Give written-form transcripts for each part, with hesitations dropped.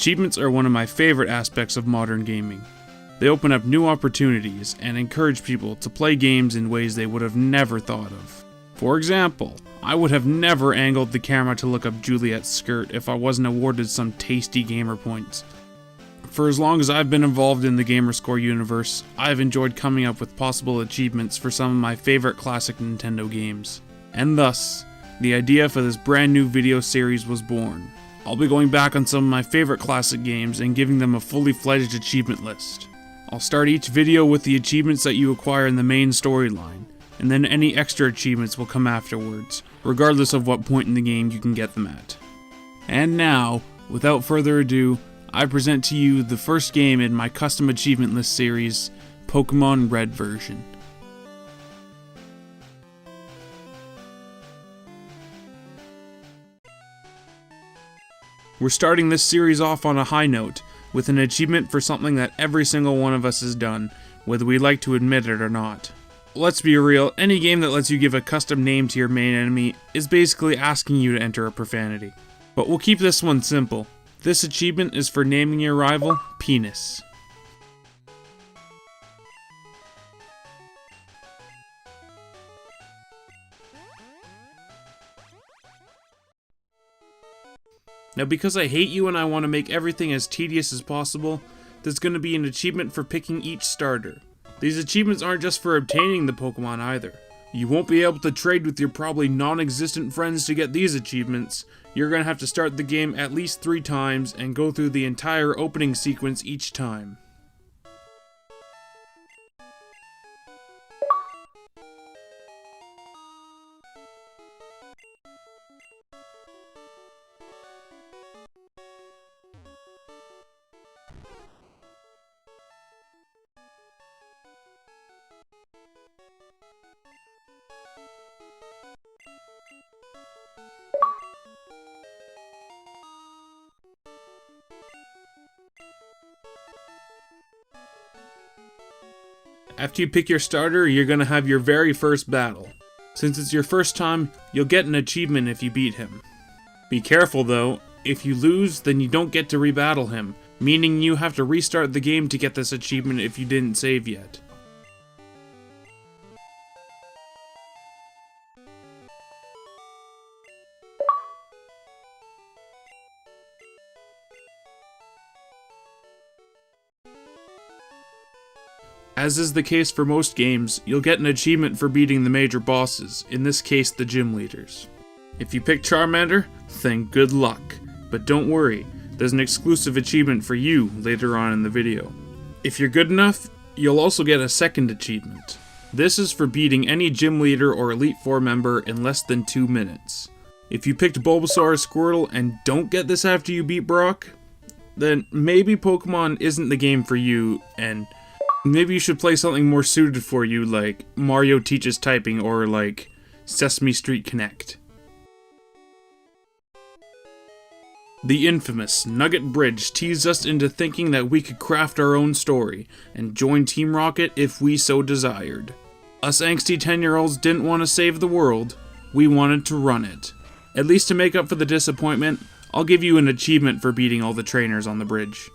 Achievements are one of my favorite aspects of modern gaming. They open up new opportunities and encourage people to play games in ways they would have never thought of. For example, I would have never angled the camera to look up Juliet's skirt if I wasn't awarded some tasty gamer points. For as long as I've been involved in the Gamerscore universe, I've enjoyed coming up with possible achievements for some of my favorite classic Nintendo games. And thus, the idea for this brand new video series was born. I'll be going back on some of my favorite classic games and giving them a fully fledged achievement list. I'll start each video with the achievements that you acquire in the main storyline, and then any extra achievements will come afterwards, regardless of what point in the game you can get them at. And now, without further ado, I present to you the first game in my custom achievement list series, Pokemon Red version. We're starting this series off on a high note, with an achievement for something that every single one of us has done, whether we like to admit it or not. Let's be real, any game that lets you give a custom name to your main enemy is basically asking you to enter a profanity. But we'll keep this one simple. This achievement is for naming your rival, Penis. Now, because I hate you and I want to make everything as tedious as possible, there's going to be an achievement for picking each starter. These achievements aren't just for obtaining the Pokemon either. You won't be able to trade with your probably non-existent friends to get these achievements. You're going to have to start the game at least 3 times and go through the entire opening sequence each time. After you pick your starter, you're going to have your very first battle. Since it's your first time, you'll get an achievement if you beat him. Be careful though, if you lose, then you don't get to rebattle him, meaning you have to restart the game to get this achievement if you didn't save yet. As is the case for most games, you'll get an achievement for beating the major bosses, in this case the gym leaders. If you pick Charmander, then good luck. But don't worry, there's an exclusive achievement for you later on in the video. If you're good enough, you'll also get a second achievement. This is for beating any gym leader or Elite Four member in less than 2 minutes. If you picked Bulbasaur or Squirtle and don't get this after you beat Brock, then maybe Pokemon isn't the game for you, and maybe you should play something more suited for you, like Mario Teaches Typing or like Sesame Street Connect. The infamous Nugget Bridge teased us into thinking that we could craft our own story and join Team Rocket if we so desired. Us angsty 10-year-olds didn't want to save the world, we wanted to run it. At least to make up for the disappointment, I'll give you an achievement for beating all the trainers on the bridge.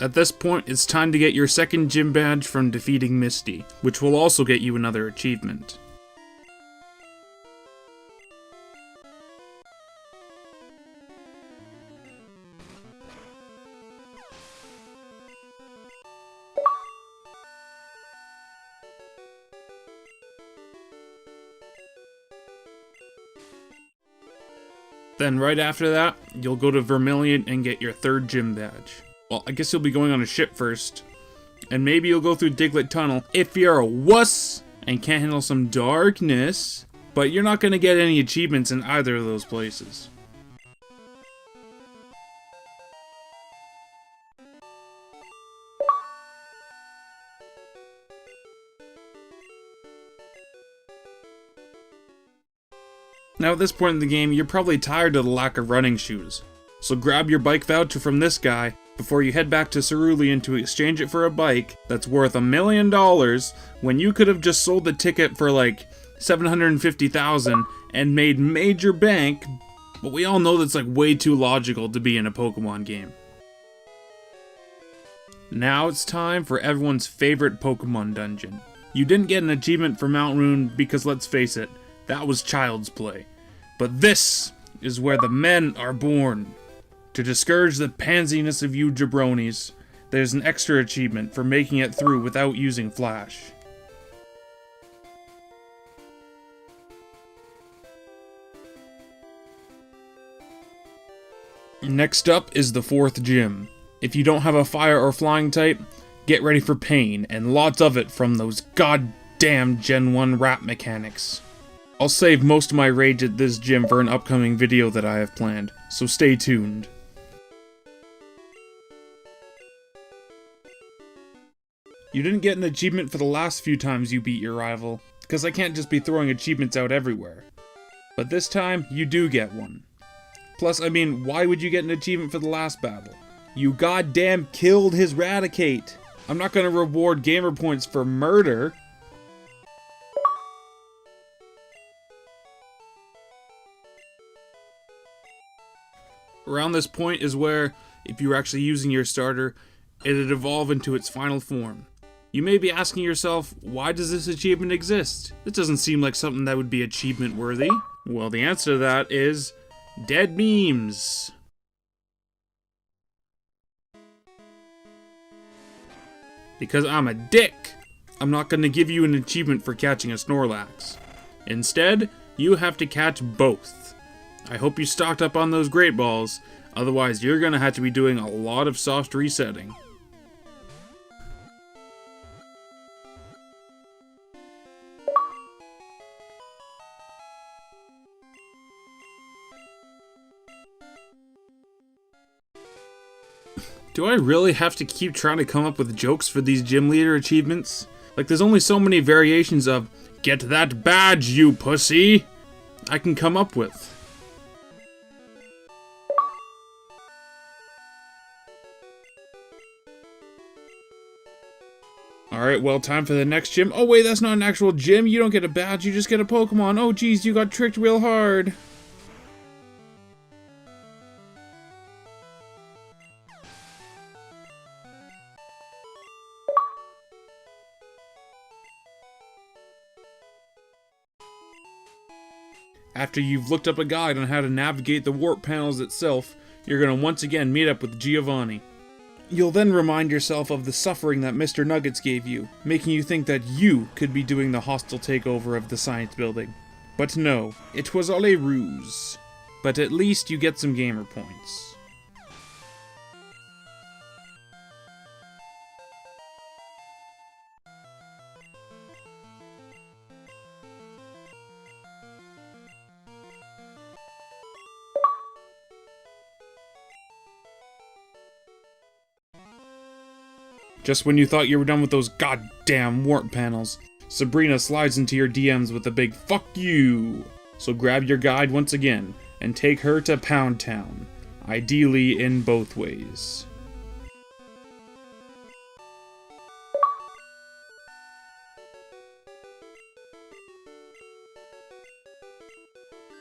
At this point, it's time to get your second gym badge from defeating Misty, which will also get you another achievement. Then right after that, you'll go to Vermilion and get your third gym badge. Well, I guess you'll be going on a ship first, and maybe you'll go through Diglett Tunnel if you're a wuss and can't handle some darkness, but you're not going to get any achievements in either of those places. Now at this point in the game, you're probably tired of the lack of running shoes. So grab your bike voucher from this guy, before you head back to Cerulean to exchange it for a bike that's worth $1 million when you could have just sold the ticket for like $750,000 and made major bank, but we all know that's like way too logical to be in a Pokemon game. Now it's time for everyone's favorite Pokemon dungeon. You didn't get an achievement for Mount Rune because, let's face it, that was child's play. But this is where the men are born. To discourage the pansiness of you jabronis, there's an extra achievement for making it through without using Flash. Next up is the 4th gym. If you don't have a fire or flying type, get ready for pain, and lots of it from those goddamn Gen 1 rap mechanics. I'll save most of my rage at this gym for an upcoming video that I have planned, so stay tuned. You didn't get an achievement for the last few times you beat your rival, because I can't just be throwing achievements out everywhere. But this time, you do get one. Plus, I mean, why would you get an achievement for the last battle? You goddamn killed his Raticate! I'm not gonna reward gamer points for murder. Around this point is where, if you were actually using your starter, it'd evolve into its final form. You may be asking yourself, why does this achievement exist? This doesn't seem like something that would be achievement worthy. Well, the answer to that is dead memes. Because I'm a dick, I'm not going to give you an achievement for catching a Snorlax. Instead, you have to catch both. I hope you stocked up on those Great Balls, otherwise you're going to have to be doing a lot of soft resetting. Do I really have to keep trying to come up with jokes for these gym leader achievements? Like, there's only so many variations of, "Get that badge, you pussy!" I can come up with. Alright, well, time for the next gym. Oh wait, that's not an actual gym. You don't get a badge, you just get a Pokemon. Oh geez, you got tricked real hard. After you've looked up a guide on how to navigate the warp panels itself, you're going to once again meet up with Giovanni. You'll then remind yourself of the suffering that Mr. Nuggets gave you, making you think that you could be doing the hostile takeover of the science building. But no, it was all a ruse. But at least you get some gamer points. Just when you thought you were done with those goddamn warp panels, Sabrina slides into your DMs with a big "fuck you!" So grab your guide once again, and take her to Pound Town. Ideally in both ways.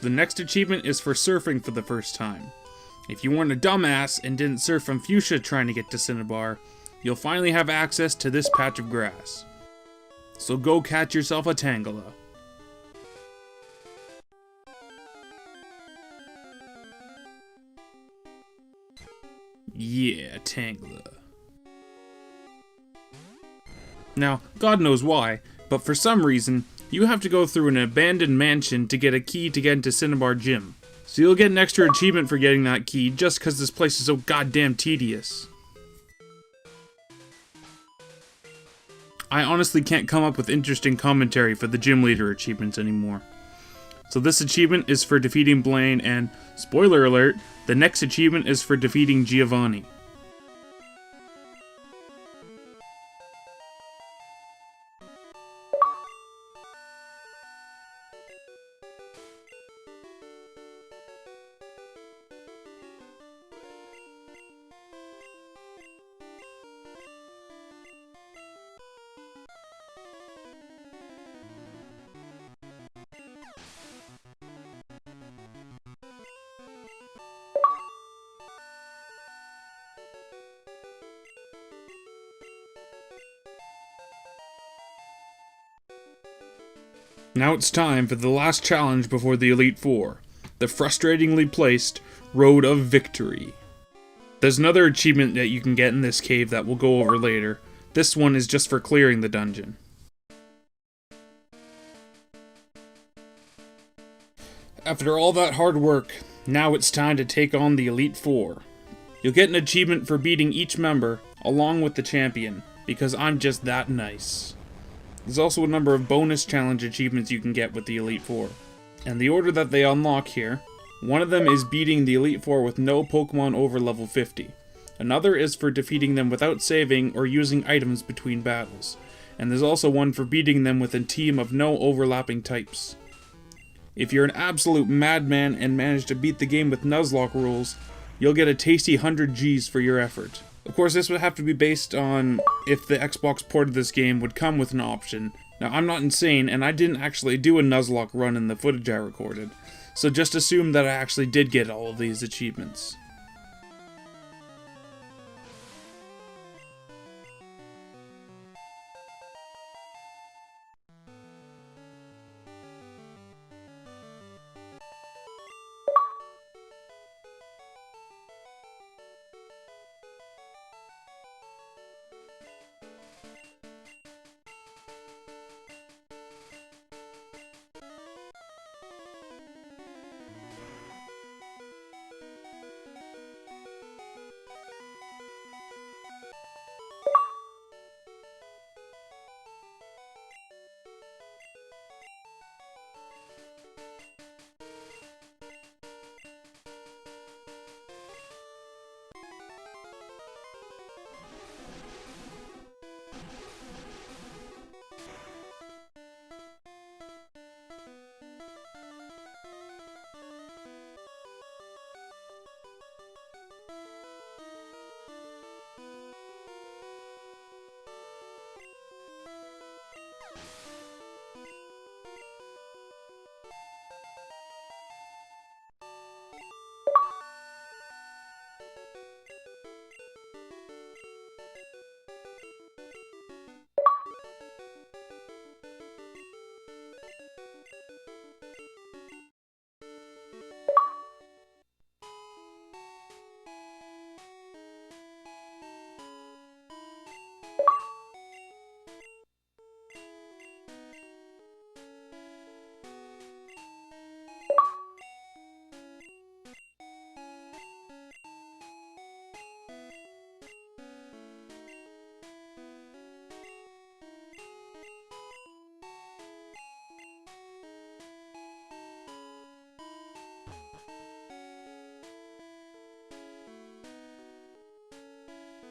The next achievement is for surfing for the first time. If you weren't a dumbass and didn't surf from Fuchsia trying to get to Cinnabar, you'll finally have access to this patch of grass. So go catch yourself a Tangela. Yeah, Tangela. Now, God knows why, but for some reason, you have to go through an abandoned mansion to get a key to get into Cinnabar Gym. So you'll get an extra achievement for getting that key just because this place is so goddamn tedious. I honestly can't come up with interesting commentary for the gym leader achievements anymore. So this achievement is for defeating Blaine, and, spoiler alert, the next achievement is for defeating Giovanni. Now it's time for the last challenge before the Elite Four, the frustratingly placed Road of Victory. There's another achievement that you can get in this cave that we'll go over later. This one is just for clearing the dungeon. After all that hard work, now it's time to take on the Elite Four. You'll get an achievement for beating each member, along with the champion, because I'm just that nice. There's also a number of bonus challenge achievements you can get with the Elite Four. And the order that they unlock here, one of them is beating the Elite Four with no Pokemon over level 50. Another is for defeating them without saving or using items between battles. And there's also one for beating them with a team of no overlapping types. If you're an absolute madman and manage to beat the game with Nuzlocke rules, you'll get a tasty 100 Gs for your effort. Of course, this would have to be based on if the Xbox port of this game would come with an option. Now, I'm not insane, and I didn't actually do a Nuzlocke run in the footage I recorded, so just assume that I actually did get all of these achievements.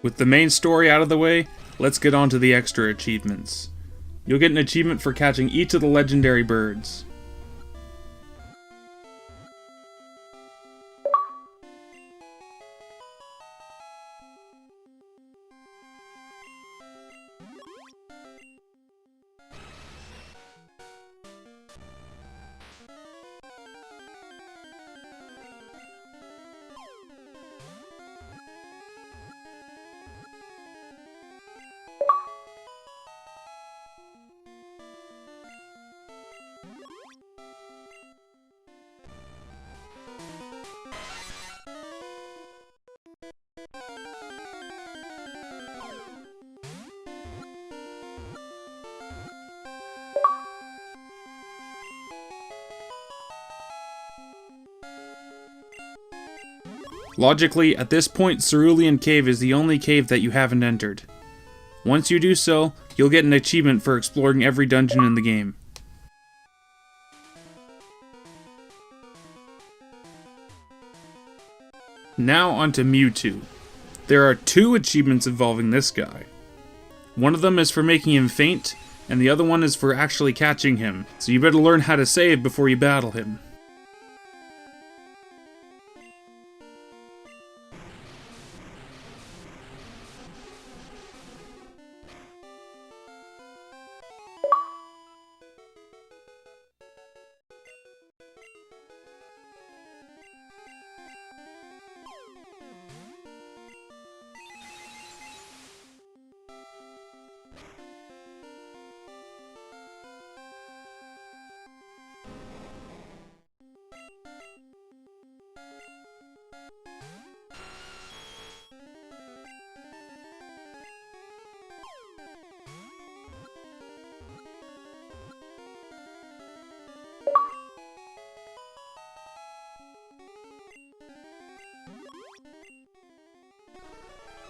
With the main story out of the way, let's get on to the extra achievements. You'll get an achievement for catching each of the legendary birds. Logically, at this point, Cerulean Cave is the only cave that you haven't entered. Once you do so, you'll get an achievement for exploring every dungeon in the game. Now onto Mewtwo. There are 2 achievements involving this guy. One of them is for making him faint, and the other one is for actually catching him, so you better learn how to save before you battle him.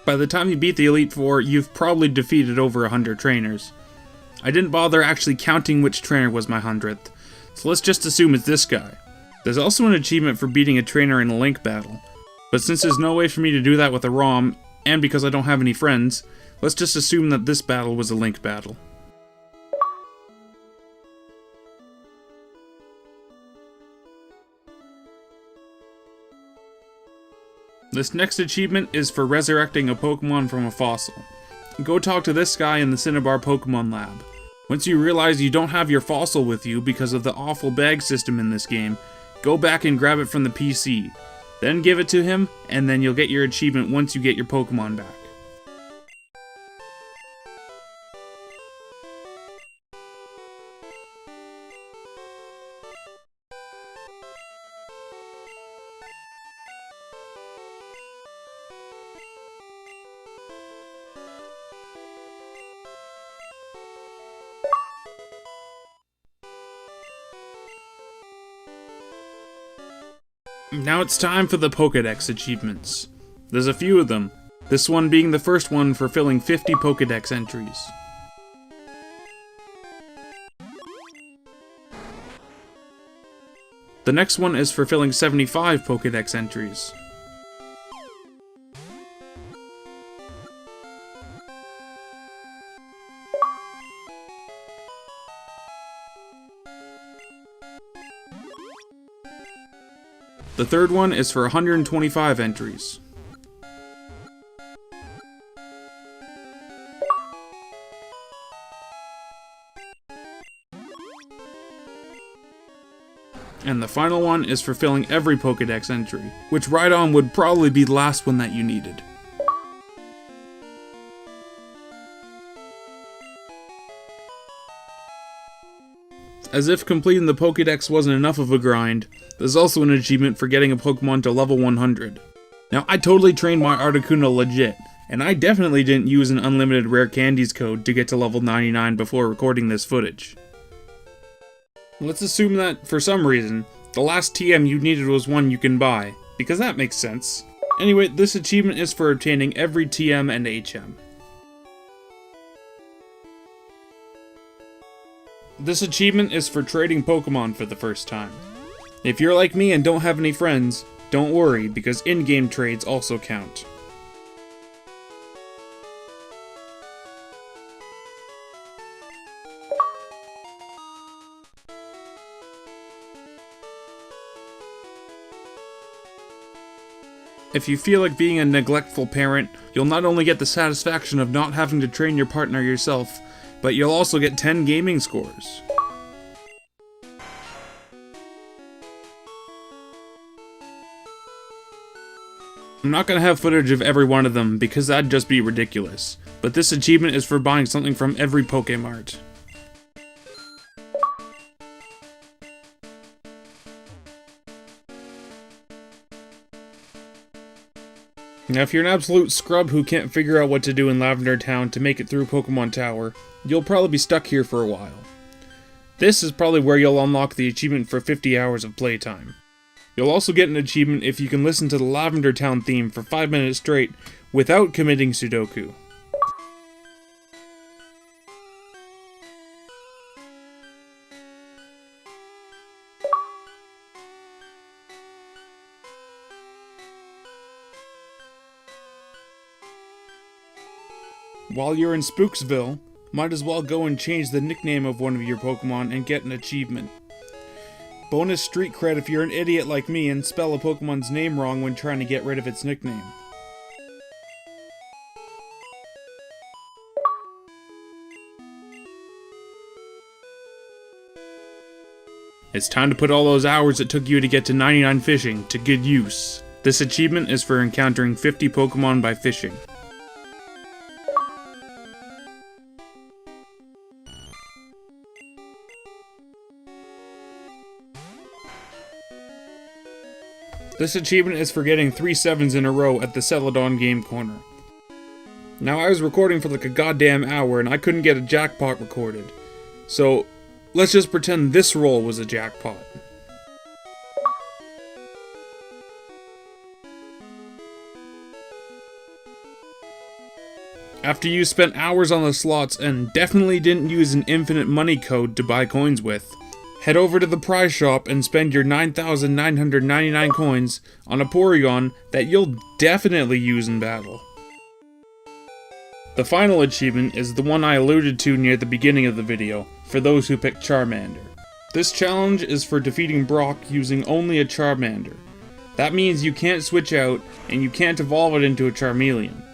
By the time you beat the Elite Four, you've probably defeated over 100 trainers. I didn't bother actually counting which trainer was my 100th, so let's just assume it's this guy. There's also an achievement for beating a trainer in a Link battle, but since there's no way for me to do that with a ROM, and because I don't have any friends, let's just assume that this battle was a Link battle. This next achievement is for resurrecting a Pokemon from a fossil. Go talk to this guy in the Cinnabar Pokemon Lab. Once you realize you don't have your fossil with you because of the awful bag system in this game, go back and grab it from the PC. Then give it to him, and then you'll get your achievement once you get your Pokemon back. Now it's time for the Pokédex achievements. There's a few of them, this one being the first one for filling 50 Pokédex entries. The next one is for filling 75 Pokédex entries. The third one is for 125 entries. And the final one is for filling every Pokédex entry, which Rhydon would probably be the last one that you needed. As if completing the Pokédex wasn't enough of a grind, there's also an achievement for getting a Pokemon to level 100. Now, I totally trained my Articuno legit, and I definitely didn't use an unlimited rare candies code to get to level 99 before recording this footage. Let's assume that, for some reason, the last TM you needed was one you can buy, because that makes sense. Anyway, this achievement is for obtaining every TM and HM. This achievement is for trading Pokemon for the first time. If you're like me and don't have any friends, don't worry, because in-game trades also count. If you feel like being a neglectful parent, you'll not only get the satisfaction of not having to train your partner yourself, but you'll also get 10 gaming scores. I'm not gonna have footage of every one of them because that'd just be ridiculous, but this achievement is for buying something from every Pokémart. Now, if you're an absolute scrub who can't figure out what to do in Lavender Town to make it through Pokemon Tower, you'll probably be stuck here for a while. This is probably where you'll unlock the achievement for 50 hours of playtime. You'll also get an achievement if you can listen to the Lavender Town theme for 5 minutes straight without committing Sudoku. While you're in Spooksville, might as well go and change the nickname of one of your Pokemon and get an achievement. Bonus street cred if you're an idiot like me and spell a Pokemon's name wrong when trying to get rid of its nickname. It's time to put all those hours it took you to get to 99 fishing to good use. This achievement is for encountering 50 Pokemon by fishing. This achievement is for getting 3 7s in a row at the Celadon Game Corner. Now, I was recording for like a goddamn hour and I couldn't get a jackpot recorded. So, let's just pretend this roll was a jackpot. After you spent hours on the slots and definitely didn't use an infinite money code to buy coins with, head over to the prize shop and spend your 9,999 coins on a Porygon that you'll definitely use in battle. The final achievement is the one I alluded to near the beginning of the video, for those who picked Charmander. This challenge is for defeating Brock using only a Charmander. That means you can't switch out, and you can't evolve it into a Charmeleon.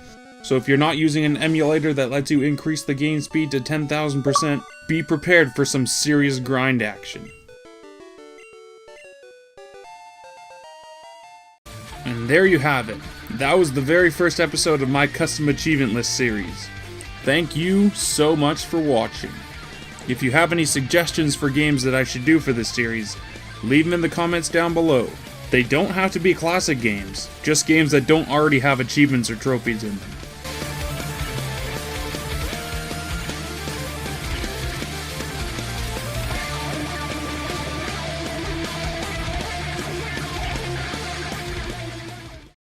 So if you're not using an emulator that lets you increase the game speed to 10,000%, be prepared for some serious grind action. And there you have it. That was the very first episode of my custom achievement list series. Thank you so much for watching. If you have any suggestions for games that I should do for this series, leave them in the comments down below. They don't have to be classic games, just games that don't already have achievements or trophies in them.